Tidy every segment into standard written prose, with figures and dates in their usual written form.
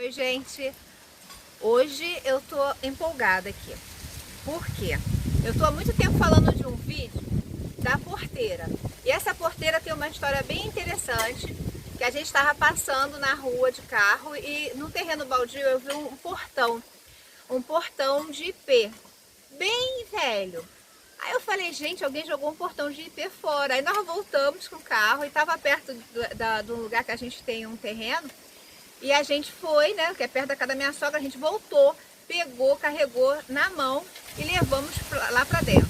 Oi, gente. Hoje eu tô empolgada aqui. Por quê? Eu tô há muito tempo falando de um vídeo da porteira. E essa porteira tem uma história bem interessante, que a gente estava passando na rua de carro e no terreno baldio eu vi um portão de IP, bem velho. Aí eu falei, gente, alguém jogou um portão de IP fora. Aí nós voltamos com o carro e estava perto do lugar que a gente tem um terreno. E a gente foi, né, que é perto da casa da minha sogra, a gente voltou, pegou, carregou na mão e levamos lá pra dentro.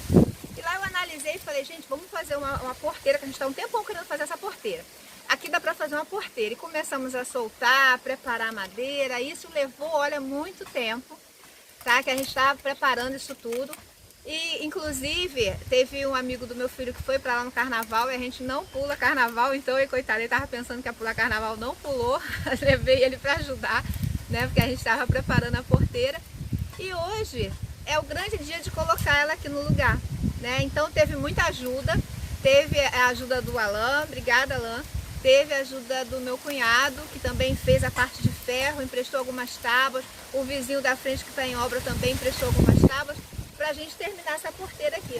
E lá eu analisei e falei, gente, vamos fazer uma porteira, que a gente está um tempão querendo fazer essa porteira. Aqui dá para fazer uma porteira. E começamos a soltar, preparar a madeira. Isso levou, olha, muito tempo, tá? Que a gente estava preparando isso tudo. E, inclusive, teve um amigo do meu filho que foi para lá no carnaval e a gente não pula carnaval, então ele, coitado, ele tava pensando que ia pular carnaval, não pulou. Levei ele para ajudar, né? Porque a gente estava preparando a porteira. E hoje é o grande dia de colocar ela aqui no lugar, né? Então teve muita ajuda, teve a ajuda do Alan, obrigada Alan, teve a ajuda do meu cunhado, que também fez a parte de ferro, emprestou algumas tábuas, o vizinho da frente que está em obra também emprestou algumas tábuas, para a gente terminar essa porteira aqui.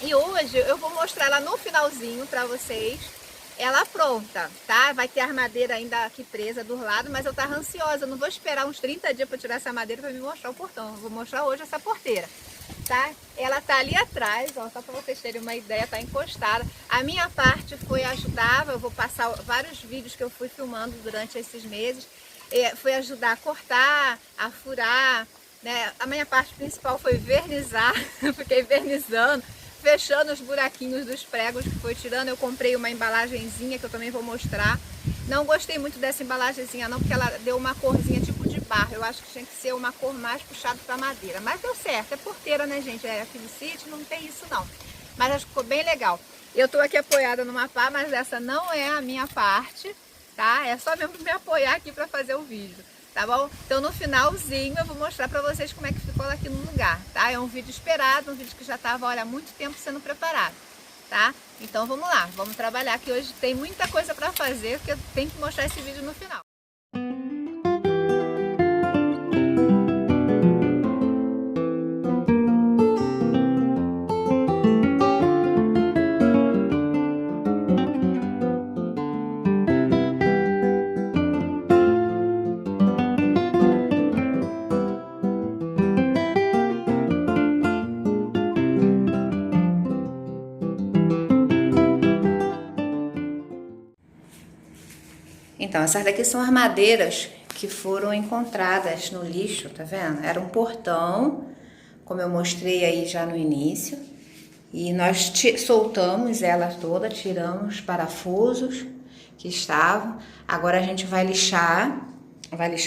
E hoje eu vou mostrar ela no finalzinho para vocês, ela pronta, tá? Vai ter a madeira ainda aqui presa do lado, mas eu tava ansiosa, eu não vou esperar uns 30 dias para tirar essa madeira para me mostrar o portão, eu vou mostrar hoje essa porteira, tá? Ela tá ali atrás, ó, só para vocês terem uma ideia, tá encostada. A minha parte foi ajudar, eu vou passar vários vídeos que eu fui filmando durante esses meses, foi ajudar a cortar, a furar, né? A minha parte principal foi vernizar, eu fiquei vernizando, fechando os buraquinhos dos pregos que foi tirando. Eu comprei uma embalagenzinha que eu também vou mostrar. Não gostei muito dessa embalagenzinha não, porque ela deu uma corzinha tipo de barro. Eu acho que tinha que ser uma cor mais puxada para madeira. Mas deu certo, é porteira, né, gente? É aqui no sítio, não tem isso não. Mas acho que ficou bem legal. Eu tô aqui apoiada numa pá, mas essa não é a minha parte, tá? É só mesmo me apoiar aqui para fazer o vídeo. Tá bom? Então no finalzinho eu vou mostrar pra vocês como é que ficou ela aqui no lugar, tá? É um vídeo esperado, um vídeo que já tava, olha, há muito tempo sendo preparado, tá? Então vamos lá, vamos trabalhar que hoje tem muita coisa pra fazer, porque eu tenho que mostrar esse vídeo no final. Então, essas daqui são as madeiras que foram encontradas no lixo, tá vendo? Era um portão, como eu mostrei aí já no início. E nós soltamos ela toda, tiramos os parafusos que estavam. Agora a gente vai lixar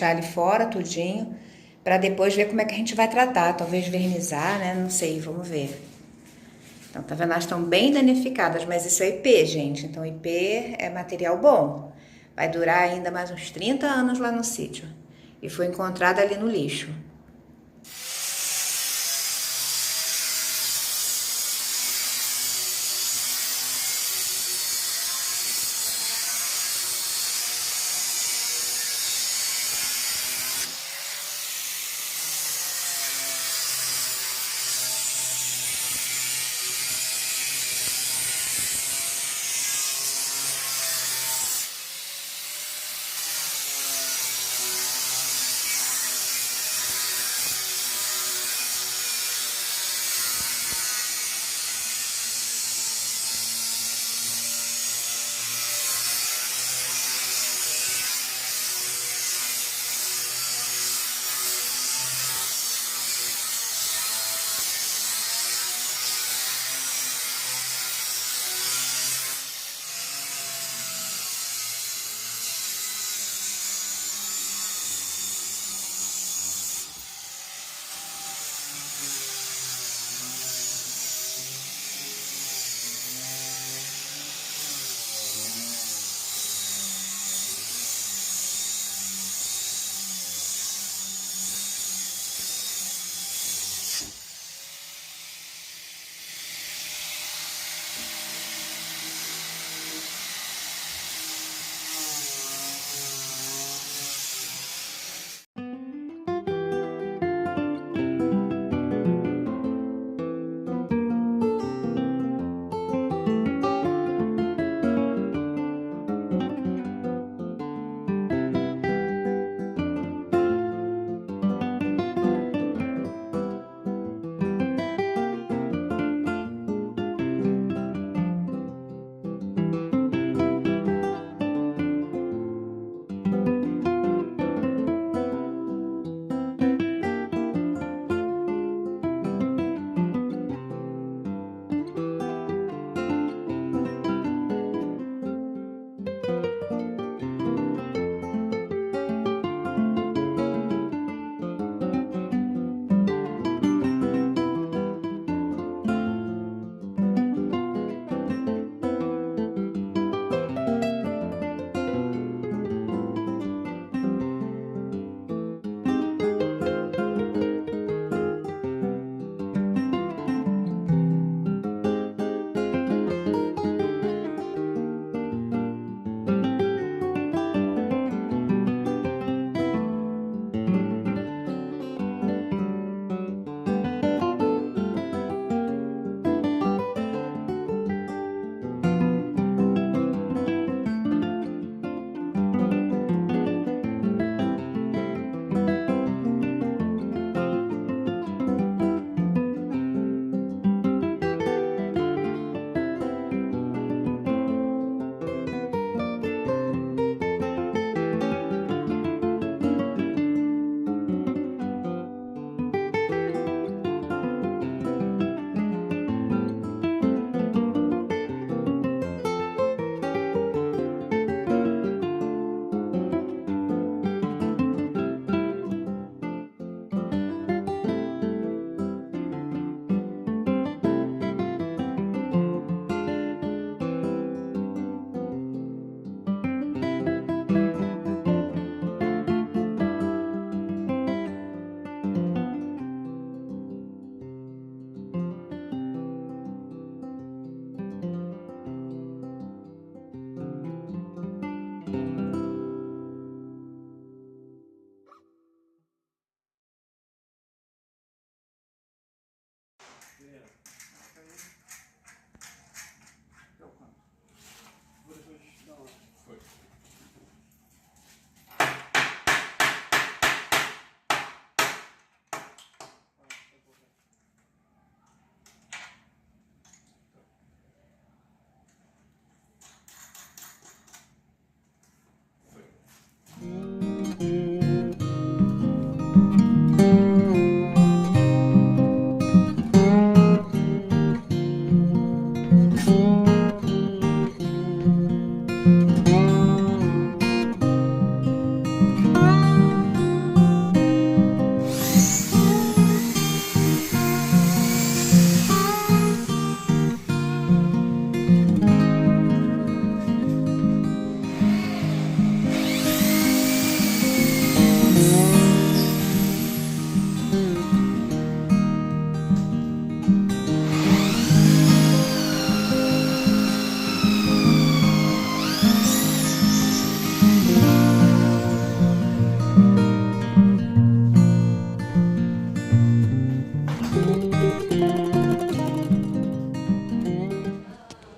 ali fora tudinho, para depois ver como é que a gente vai tratar. Talvez vernizar, né? Não sei, vamos ver. Então, tá vendo? Elas estão bem danificadas, mas isso é IP, gente. Então, IP é material bom. Vai durar ainda mais uns 30 anos lá no sítio. E foi encontrada ali no lixo.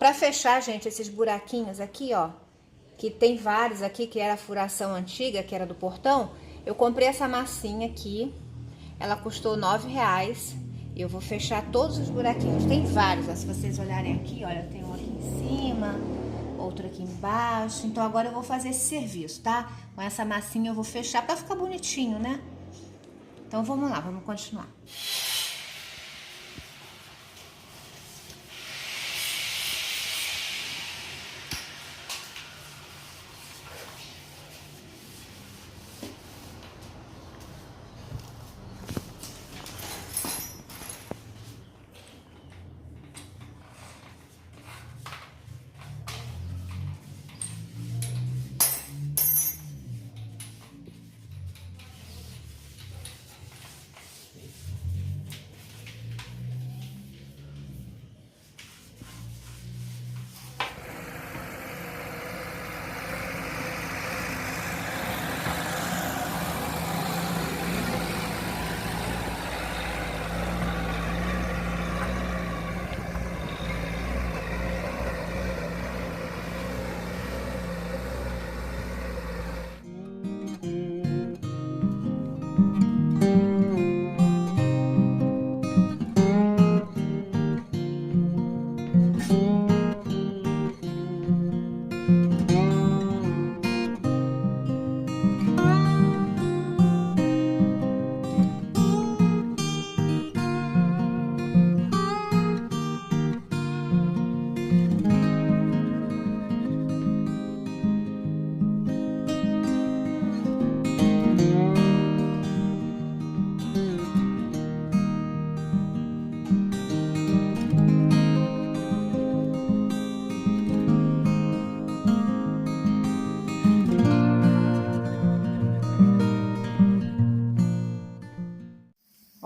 Pra fechar, gente, esses buraquinhos aqui, ó, que tem vários aqui, que era a furação antiga, que era do portão, eu comprei essa massinha aqui, ela custou R$9, e eu vou fechar todos os buraquinhos. Tem vários, ó, se vocês olharem aqui, olha, tem um aqui em cima, outro aqui embaixo. Então agora eu vou fazer esse serviço, tá? Com essa massinha eu vou fechar pra ficar bonitinho, né? Então vamos lá, vamos continuar.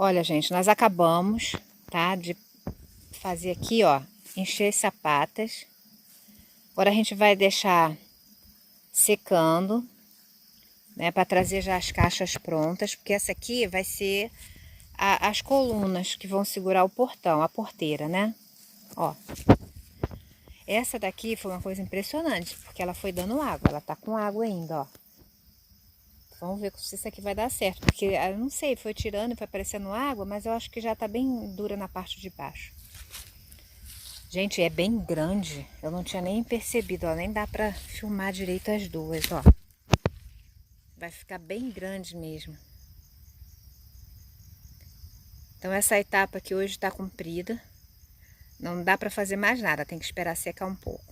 Olha, gente, nós acabamos, tá, de fazer aqui, ó, encher as sapatas. Agora a gente vai deixar secando, né, para trazer já as caixas prontas, porque essa aqui vai ser as colunas que vão segurar o portão, a porteira, né? Ó, essa daqui foi uma coisa impressionante, porque ela foi dando água, ela tá com água ainda, ó. Vamos ver se isso aqui vai dar certo, porque eu não sei, foi tirando e foi aparecendo água, mas eu acho que já tá bem dura na parte de baixo. Gente, é bem grande, eu não tinha nem percebido, ó, nem dá pra filmar direito as duas, ó. Vai ficar bem grande mesmo. Então essa etapa aqui hoje tá cumprida, não dá pra fazer mais nada, tem que esperar secar um pouco.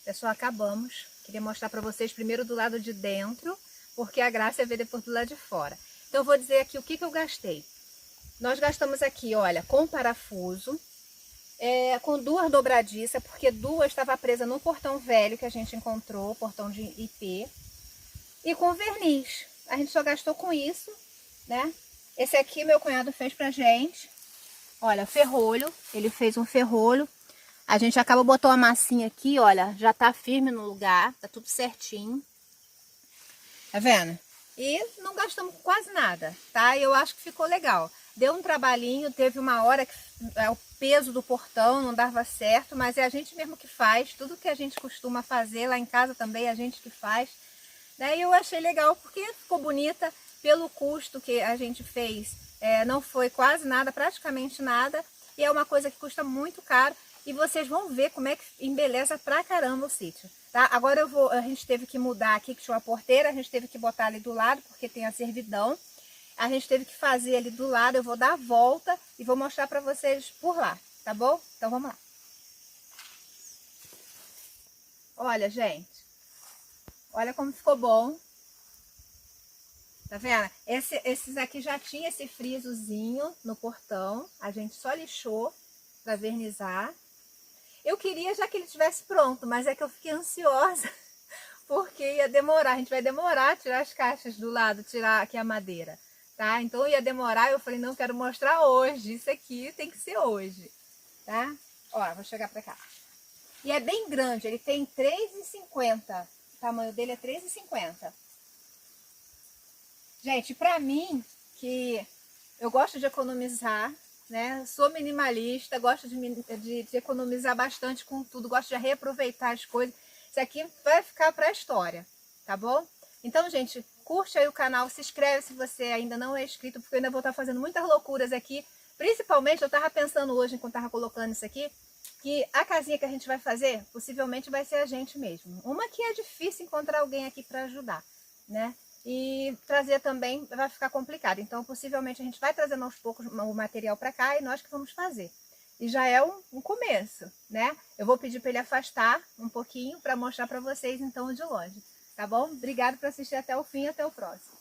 Pessoal, acabamos. Queria mostrar para vocês primeiro do lado de dentro, porque a graça é ver depois do lado de fora. Então eu vou dizer aqui o que eu gastei. Nós gastamos aqui, olha, com parafuso, com duas dobradiças, porque duas estava presa no portão velho que a gente encontrou, portão de IP, e com verniz. A gente só gastou com isso, né? Esse aqui meu cunhado fez pra gente. Olha, ferrolho, ele fez um ferrolho. A gente acaba botou a massinha aqui, olha, já tá firme no lugar, tá tudo certinho. Tá vendo? E não gastamos quase nada, tá? Eu acho que ficou legal. Deu um trabalhinho, teve uma hora que o peso do portão não dava certo, mas é a gente mesmo que faz, tudo que a gente costuma fazer lá em casa também é a gente que faz. Daí eu achei legal porque ficou bonita, pelo custo que a gente fez, não foi quase nada, praticamente nada, e é uma coisa que custa muito caro. E vocês vão ver como é que embeleza pra caramba o sítio, tá? Agora a gente teve que mudar aqui, que tinha uma porteira, a gente teve que botar ali do lado, porque tem a servidão. a gente teve que fazer ali do lado. Eu vou dar a volta e vou mostrar pra vocês por lá, tá bom? Então vamos lá. Olha, gente, olha como ficou bom. Tá vendo? Esses aqui já tinha esse frisozinho no portão, a gente só lixou pra vernizar. Eu queria já que ele tivesse pronto, mas é que eu fiquei ansiosa porque ia demorar, a gente vai demorar a tirar as caixas do lado, tirar aqui a madeira, tá? Então ia demorar, eu falei, não, quero mostrar hoje, isso aqui tem que ser hoje, tá? Ó, vou chegar pra cá. E é bem grande, ele tem 3,50, o tamanho dele é 3,50. Gente, pra mim, que eu gosto de economizar, né? Sou minimalista, gosto de economizar bastante com tudo, gosto de reaproveitar as coisas. Isso aqui vai ficar pra história, tá bom? Então, gente, curte aí o canal, se inscreve se você ainda não é inscrito, porque eu ainda vou estar fazendo muitas loucuras aqui. Principalmente, eu tava pensando hoje, enquanto tava colocando isso aqui, que a casinha que a gente vai fazer, possivelmente vai ser a gente mesmo. Uma que é difícil encontrar alguém aqui para ajudar, né? E trazer também vai ficar complicado. Então, possivelmente, a gente vai trazendo aos poucos o material para cá e nós que vamos fazer. E já é um começo, né? Eu vou pedir para ele afastar um pouquinho para mostrar para vocês, então, de longe. Tá bom? Obrigada por assistir até o fim e até o próximo.